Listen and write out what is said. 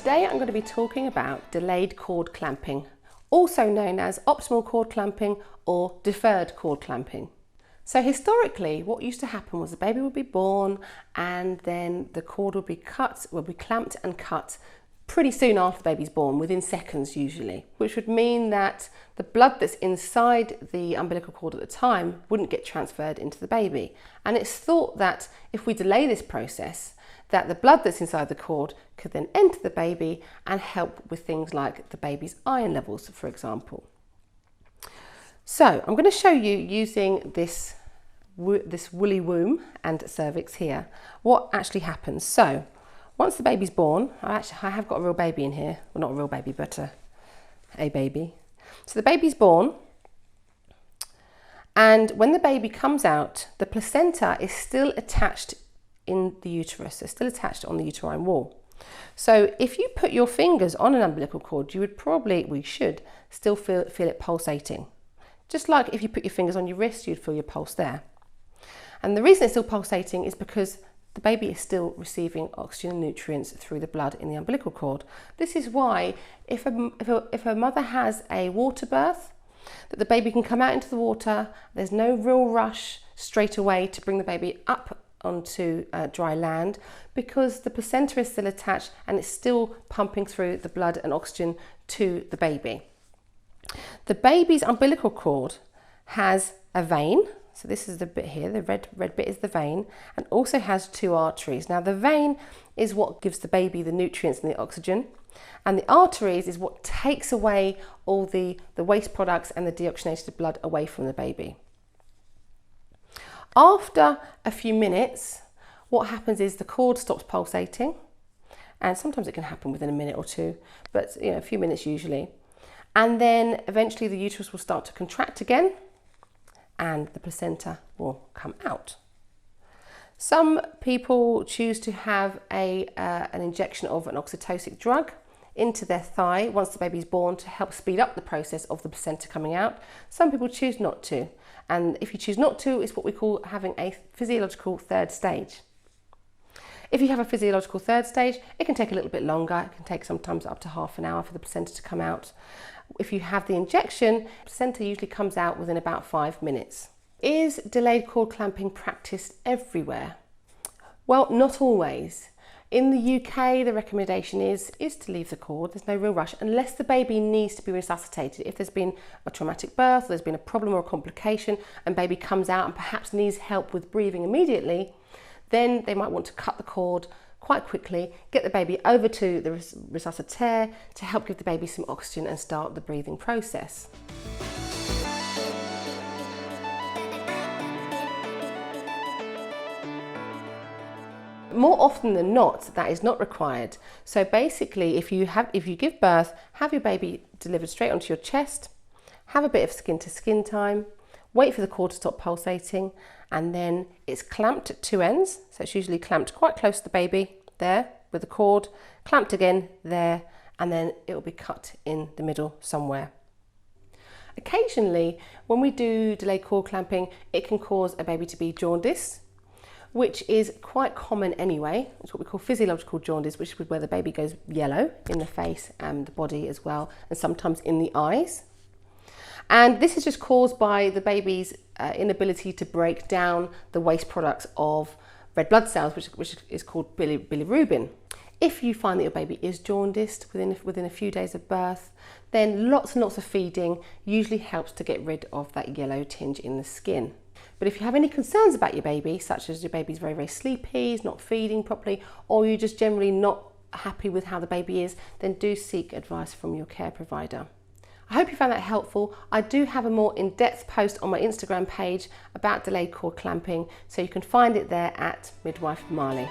Today I'm going to be talking about delayed cord clamping, also known as optimal cord clamping or deferred cord clamping. So historically, what used to happen was the baby would be born and then the cord would be clamped and cut pretty soon after the baby's born, within seconds usually, which would mean that the blood that's inside the umbilical cord at the time wouldn't get transferred into the baby. And it's thought that if we delay this process, that the blood that's inside the cord could then enter the baby and help with things like the baby's iron levels, for example. So I'm going to show you, using this woolly womb and cervix here, what actually happens. So once the baby's born, I have got a real baby in here. Well, not a real baby, but a baby. So the baby's born, and when the baby comes out, the placenta is still attached in the uterus. It's still attached on the uterine wall. So if you put your fingers on an umbilical cord, we should still feel it pulsating. Just like if you put your fingers on your wrist, you'd feel your pulse there. And the reason it's still pulsating is because the baby is still receiving oxygen and nutrients through the blood in the umbilical cord. This is why if a mother has a water birth, that the baby can come out into the water, there's no real rush straight away to bring the baby up onto dry land, because the placenta is still attached and it's still pumping through the blood and oxygen to the baby. The baby's umbilical cord has a vein. So this is the bit here, the red bit is the vein, and also has two arteries. Now the vein is what gives the baby the nutrients and the oxygen, and the arteries is what takes away all the waste products and the deoxygenated blood away from the baby. After a few minutes, what happens is the cord stops pulsating, and sometimes it can happen within a minute or two, but a few minutes usually. And then eventually the uterus will start to contract again, and the placenta will come out. Some people choose to have an injection of an oxytocic drug into their thigh once the baby's born to help speed up the process of the placenta coming out. Some people choose not to, and if you choose not to, it's what we call having a physiological third stage. If you have a physiological third stage, it can take a little bit longer. It can take sometimes up to half an hour for the placenta to come out. If you have the injection, the placenta usually comes out within about 5 minutes. Is delayed cord clamping practiced everywhere? Well, not always. In the UK, the recommendation is to leave the cord. There's no real rush unless the baby needs to be resuscitated. If there's been a traumatic birth, or there's been a problem or a complication, and baby comes out and perhaps needs help with breathing immediately, then they might want to cut the cord quite quickly, get the baby over to the resuscitator to help give the baby some oxygen and start the breathing process. More often than not, that is not required. So basically, if you give birth, have your baby delivered straight onto your chest, have a bit of skin to skin time, wait for the cord to stop pulsating, and then it's clamped at two ends. So it's usually clamped quite close to the baby there with the cord, clamped again there, and then it will be cut in the middle somewhere. Occasionally, when we do delayed cord clamping, it can cause a baby to be jaundiced, which is quite common anyway. It's what we call physiological jaundice, which is where the baby goes yellow in the face and the body as well, and sometimes in the eyes. And this is just caused by the baby's inability to break down the waste products of red blood cells, which is called bilirubin. If you find that your baby is jaundiced within a few days of birth, then lots and lots of feeding usually helps to get rid of that yellow tinge in the skin. But if you have any concerns about your baby, such as your baby's very, very sleepy, is not feeding properly, or you're just generally not happy with how the baby is, then do seek advice from your care provider. I hope you found that helpful. I do have a more in-depth post on my Instagram page about delayed cord clamping, so you can find it there at Midwife Marley.